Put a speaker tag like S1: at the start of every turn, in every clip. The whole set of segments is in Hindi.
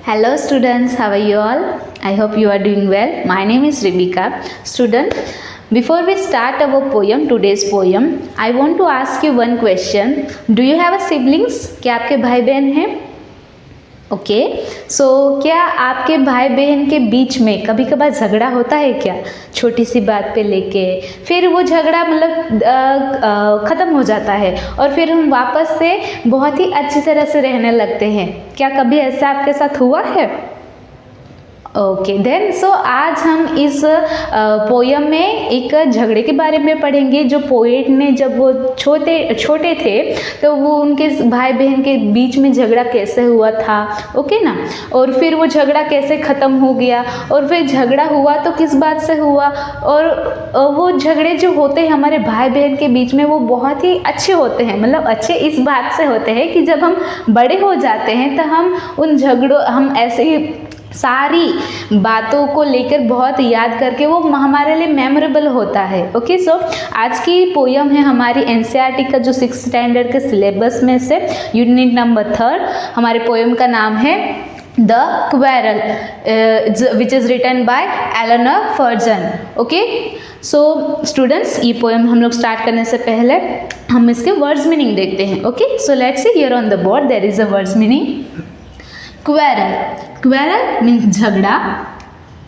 S1: Hello students, how are you all? I hope you are doing well. My name is Rebecca. Student, before we start our poem, today's poem, I want to ask you one question. Do you have a siblings? क्या आपके भाई बहन हैं? ओके सो क्या आपके भाई बहन के बीच में कभी कभार झगड़ा होता है क्या, छोटी सी बात पे लेके फिर वो झगड़ा मतलब ख़त्म हो जाता है और फिर हम वापस से बहुत ही अच्छी तरह से रहने लगते हैं। क्या कभी ऐसा आपके साथ हुआ है? ओके देन सो आज हम इस पोयम में एक झगड़े के बारे में पढ़ेंगे जो पोएट ने जब वो छोटे थे तो वो उनके भाई बहन के बीच में झगड़ा कैसे हुआ था, ओके ना, और फिर वो झगड़ा कैसे ख़त्म हो गया और फिर झगड़ा हुआ तो किस बात से हुआ। और वो झगड़े जो होते हैं हमारे भाई बहन के बीच में वो बहुत ही अच्छे होते हैं, मतलब अच्छे इस बात से होते हैं कि जब हम बड़े हो जाते हैं तो हम ऐसे ही सारी बातों को लेकर बहुत याद करके वो हमारे लिए मेमोरेबल होता है। ओके सो आज की पोयम है हमारी एनसीईआरटी का जो 6th स्टैंडर्ड के सिलेबस में से यूनिट नंबर 3। हमारे पोयम का नाम है the quarrel which is written by Eleanor Farjeon. Okay so students, ये पोयम हम लोग स्टार्ट करने से पहले हम इसके वर्ड्स मीनिंग देखते हैं। Okay so let's see here on the board there is a words meaning. Quarrel means झगड़ा।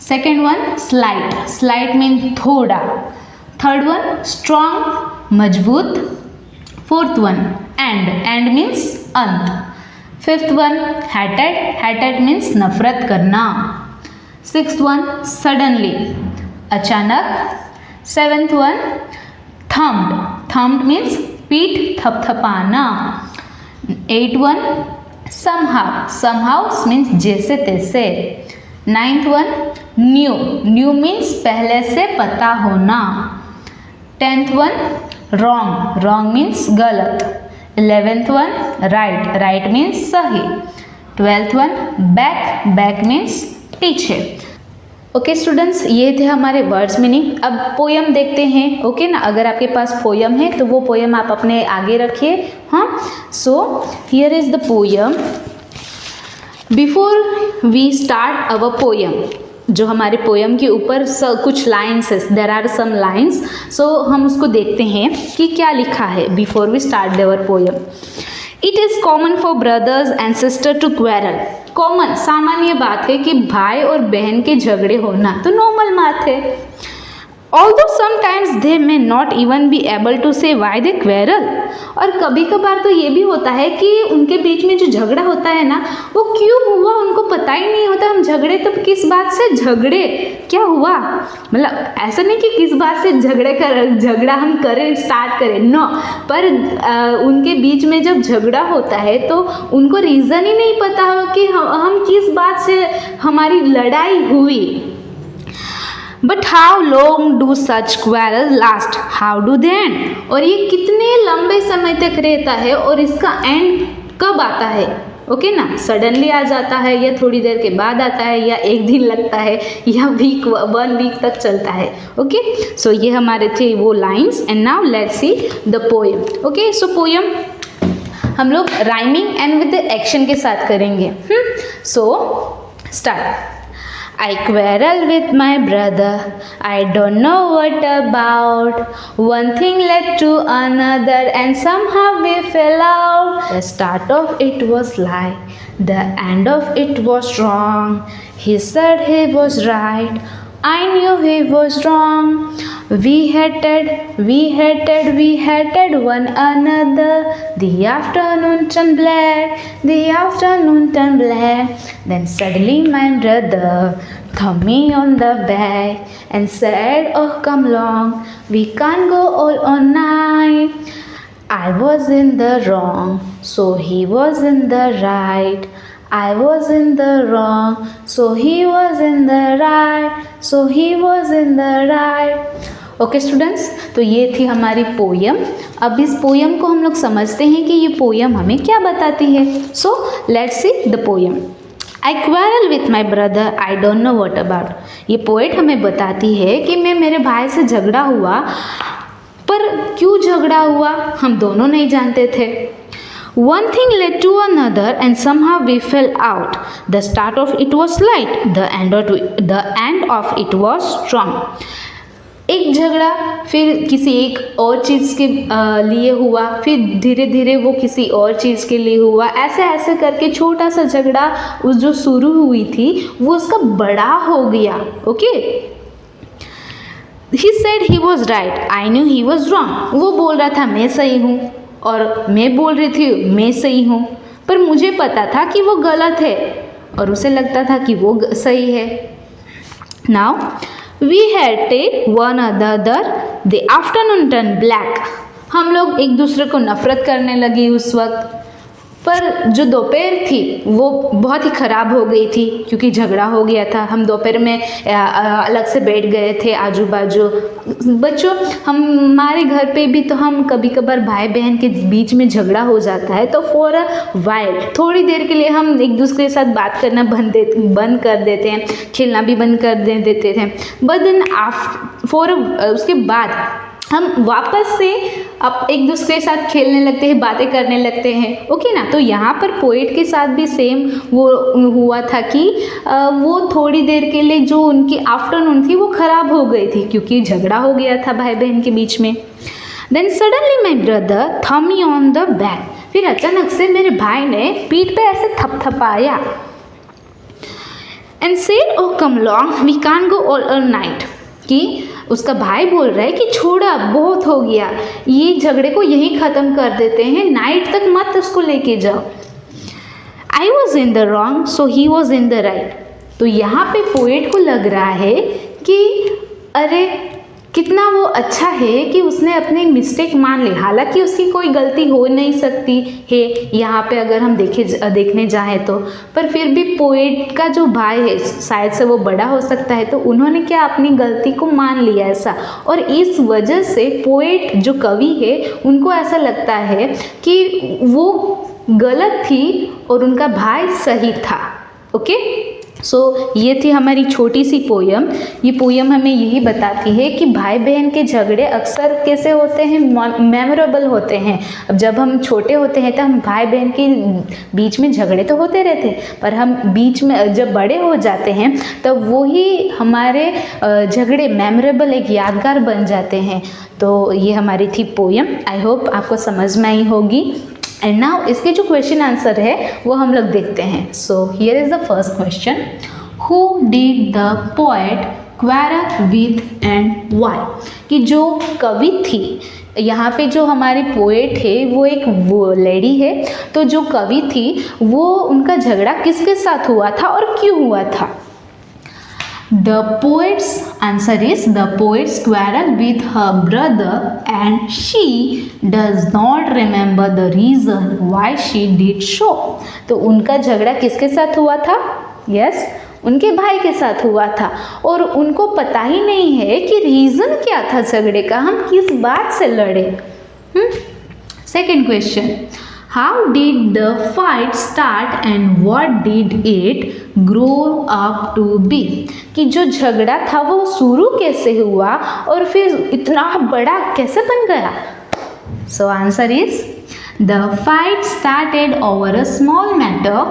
S1: सेकेंड वन स्लाइट मीन्स थोड़ा। थर्ड वन स्ट्रॉन्ग मजबूत। फोर्थ वन एंड मीन्स अंत। फिफ्थ वन हेटेड मीन्स नफरत करना। सिक्स्थ वन सडनली अचानक। सेवेंथ वन थम्ड मीन्स पीठ थपथपाना। एट वन somehow means जैसे तैसे। नाइन्थ वन न्यू मीन्स पहले से पता होना। 10th वन रॉन्ग मीन्स गलत। 11th वन राइट मीन्स सही। 12th वन बैक मीन्स पीछे। ओके स्टूडेंट्स, ये थे हमारे वर्ड्स मीनिंग। अब पोयम देखते हैं। ओके ना, अगर आपके पास पोयम है तो वो पोयम आप अपने आगे रखिए। हाँ, so here is the poem. Before we start our poem, जो हमारे पोयम के ऊपर कुछ लाइन्स है, देर आर सम लाइन्स, सो हम उसको देखते हैं कि क्या लिखा है before we start our poem. It is common for brothers and sister to quarrel. Common सामान्य बात है कि भाई और बहन के झगड़े होना तो नॉर्मल बात है। Although sometimes they may not even be able to say why they quarrel. और कभी कभार तो ये भी होता है कि उनके बीच में जो झगड़ा होता है ना वो क्यों हुआ उनको पता ही नहीं होता। हम झगड़े तो किस बात से झगड़े, क्या हुआ, मतलब ऐसा नहीं कि किस बात से झगड़ा हम करें स्टार्ट करें, नो, पर उनके बीच में जब झगड़ा होता है तो उनको रीज़न ही नहीं पता हो कि हम किस बात से हमारी लड़ाई हुई। But how long do such quarrel last, how do they and. और ये कितने लंबे समय तक रहता है और इसका एंड कब आता है। ओके ना, सडनली आ जाता है या थोड़ी देर के बाद आता है या एक दिन लगता है या 1 वीक तक चलता है। ओके सो ये हमारे थे वो lines. And now let's see the poem. Okay so poem हम लोग राइमिंग एंड विद एक्शन के साथ करेंगे। So start. I quarrel with my brother, I don't know what about. One thing led to another and somehow we fell out. The start of it was lie, the end of it was wrong. He said he was right, I knew he was wrong. We hated one another. The afternoon turned black, Then suddenly my brother thumped me on the back and said, oh come along, we can't go all night. I was in the wrong, so he was in the right. I was in the wrong, so he was in the right. Okay students, तो ये थी हमारी पोयम। अब इस पोयम को हम लोग समझते हैं कि ये पोयम हमें क्या बताती है। सो let's see the poem. I quarrel with my brother, I don't know what about. ये पोएट हमें बताती है कि मैं मेरे भाई से झगड़ा हुआ, पर क्यों झगड़ा हुआ हम दोनों नहीं जानते थे। One thing led to another, and somehow we fell out. The start of it was light, the end of it was strong. एक झगड़ा फिर किसी एक और चीज़ के लिए हुआ, फिर धीरे धीरे वो किसी और चीज़ के लिए हुआ, ऐसे ऐसे करके छोटा सा झगड़ा उस जो शुरू हुई थी वो उसका बड़ा हो गया. Okay. He said he was right. I knew he was wrong. वो बोल रहा था मैं सही हूँ और मैं बोल रही थी मैं सही हूँ, पर मुझे पता था कि वो गलत है और उसे लगता था कि वो सही है. Now we hated one another. The afternoon turned black. हम लोग एक दूसरे को नफरत करने लगे उस वक्त, पर जो दोपहर थी वो बहुत ही ख़राब हो गई थी क्योंकि झगड़ा हो गया था. हम दोपहर में अलग से बैठ गए थे आजू बाजू. बच्चों, हमारे घर पे भी तो हम कभी कभार भाई बहन के बीच में झगड़ा हो जाता है तो फॉर अ वाइल, थोड़ी देर के लिए हम एक दूसरे के साथ बात करना बंद कर देते हैं, खेलना भी बंद कर देते थे. बट देन उसके बाद हम वापस से अब एक दूसरे के साथ खेलने लगते हैं, बातें करने लगते हैं. ओके ना. तो यहाँ पर पोएट के साथ भी सेम वो हुआ था कि वो थोड़ी देर के लिए जो उनकी आफ्टरनून थी वो ख़राब हो गई थी क्योंकि झगड़ा हो गया था भाई बहन के बीच में. देन सडनली माई ब्रदर थम मी ऑन द बैक. फिर अचानक से मेरे भाई ने पीठ पे ऐसे थपथपाया. And said oh come long we can't go all night. कि उसका भाई बोल रहा है कि छोड़ा, बहुत हो गया, ये झगड़े को यहीं ख़त्म कर देते हैं, नाइट तक मत उसको लेके जाओ. I was in the wrong so he was in the right. तो यहाँ पे पोएट को लग रहा है कि अरे कितना वो अच्छा है कि उसने अपनी मिस्टेक मान ली, हालांकि उसकी कोई गलती हो नहीं सकती है यहाँ पे अगर हम देखने जाएं तो. पर फिर भी पोएट का जो भाई है शायद से वो बड़ा हो सकता है, तो उन्होंने क्या अपनी गलती को मान लिया ऐसा, और इस वजह से पोएट जो कवि है उनको ऐसा लगता है कि वो गलत थी और उनका भाई सही था. ओके. सो ये थी हमारी छोटी सी पोयम. ये पोयम हमें यही बताती है कि भाई बहन के झगड़े अक्सर कैसे होते हैं, मेमोरेबल होते हैं. अब जब हम छोटे होते हैं तो हम भाई बहन के बीच में झगड़े तो होते रहते हैं, पर हम बीच में जब बड़े हो जाते हैं तब वही हमारे झगड़े मेमोरेबल एक यादगार बन जाते हैं. तो ये हमारी थी पोयम. आई होप आपको समझ में आई होगी. एंड नाउ इसके जो क्वेश्चन आंसर है वो हम लोग देखते हैं. सो here is the first question. Who did the poet quarrel with and why. कि जो कवि थी, यहाँ पे जो हमारे पोएट है वो एक वो लेडी है, तो जो कवि थी वो उनका झगड़ा किसके साथ हुआ था और क्यों हुआ था. The poet's answer is the poet's quarrel with her brother and she does not remember the reason why she did so. तो उनका झगड़ा किसके साथ हुआ था? Yes, उनके भाई के साथ हुआ था और उनको पता ही नहीं है कि रीज़न क्या था झगड़े का, हम किस बात से लड़े. Second question. How did the fight start and what did it grow up to be. कि जो झगड़ा था वो शुरू कैसे हुआ और फिर इतना बड़ा कैसे बन गया. So answer is the fight started over a small matter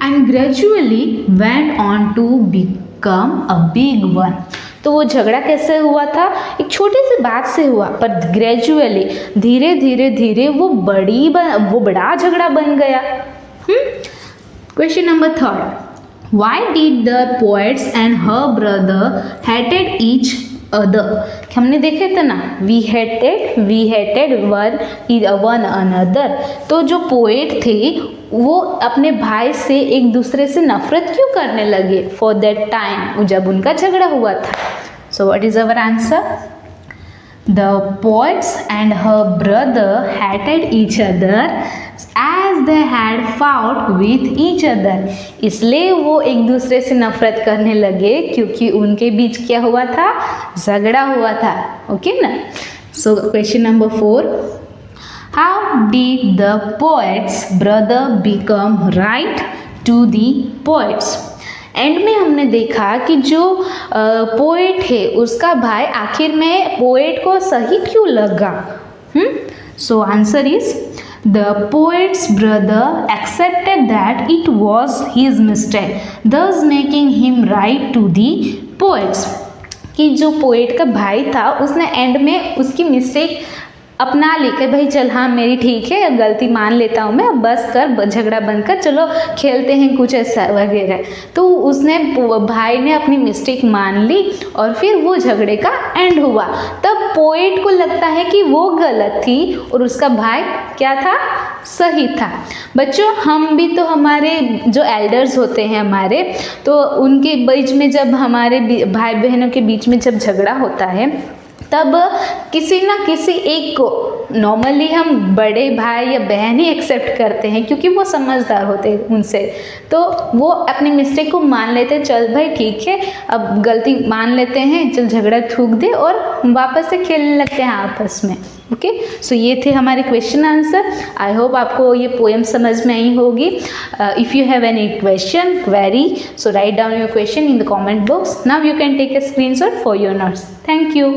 S1: and gradually went on to become a big one. तो वो झगड़ा कैसे हुआ था, एक छोटी सी बात से हुआ, पर ग्रेजुअली धीरे धीरे धीरे वो बड़ा झगड़ा बन गया. Question number third. Why did the poets and her brother hated each other. हमने देखे थे ना, we hated one another. तो जो पोएट थे वो अपने भाई से एक दूसरे से नफरत क्यों करने लगे फॉर दैट टाइम, जब उनका झगड़ा हुआ था. So what is our answer. The poets and her brother hated each other as they had fought with each other. इसलिए वो एक दूसरे से नफरत करने लगे क्योंकि उनके बीच क्या हुआ था, झगड़ा हुआ था. ओके ना. So question number 4. How did the poet's brother become right to the poets? And में हमने देखा कि जो पोएट है उसका भाई आखिर में पोएट को सही क्यों लगा. So answer is The poet's brother accepted that it was his mistake, thus making him write to the poets. कि जो पोएट का भाई था उसने एंड में उसकी मिस्टेक अपना ली कि भाई चल हाँ मेरी ठीक है, गलती मान लेता हूँ मैं, अब बस कर, झगड़ा बंद कर, चलो खेलते हैं कुछ ऐसा वगैरह। तो उसने भाई ने अपनी मिस्टेक मान ली और फिर वो झगड़े का एंड हुआ। तब पोएट को लगता है कि वो गलत थी और उसका भाई क्या था, सही था। बच्चों हम भी तो हमारे जो एल्डर्स होते हैं हमारे, तो उनके बीच में जब हमारे भाई बहनों के बीच में जब झगड़ा होता है तब किसी ना किसी एक को नॉर्मली हम बड़े भाई या बहन ही एक्सेप्ट करते हैं क्योंकि वो समझदार होते हैं उनसे, तो वो अपनी मिस्टेक को मान लेते हैं, चल भाई ठीक है अब गलती मान लेते हैं, चल झगड़ा थूक दे और वापस से खेलने लगते हैं आपस में। ओके, सो ये थे हमारे क्वेश्चन आंसर। आई होप आपको ये पोएम समझ में आई होगी। If you have any question query, so write down your question in the comment box. Now you can take a screenshot for your notes. Thank you.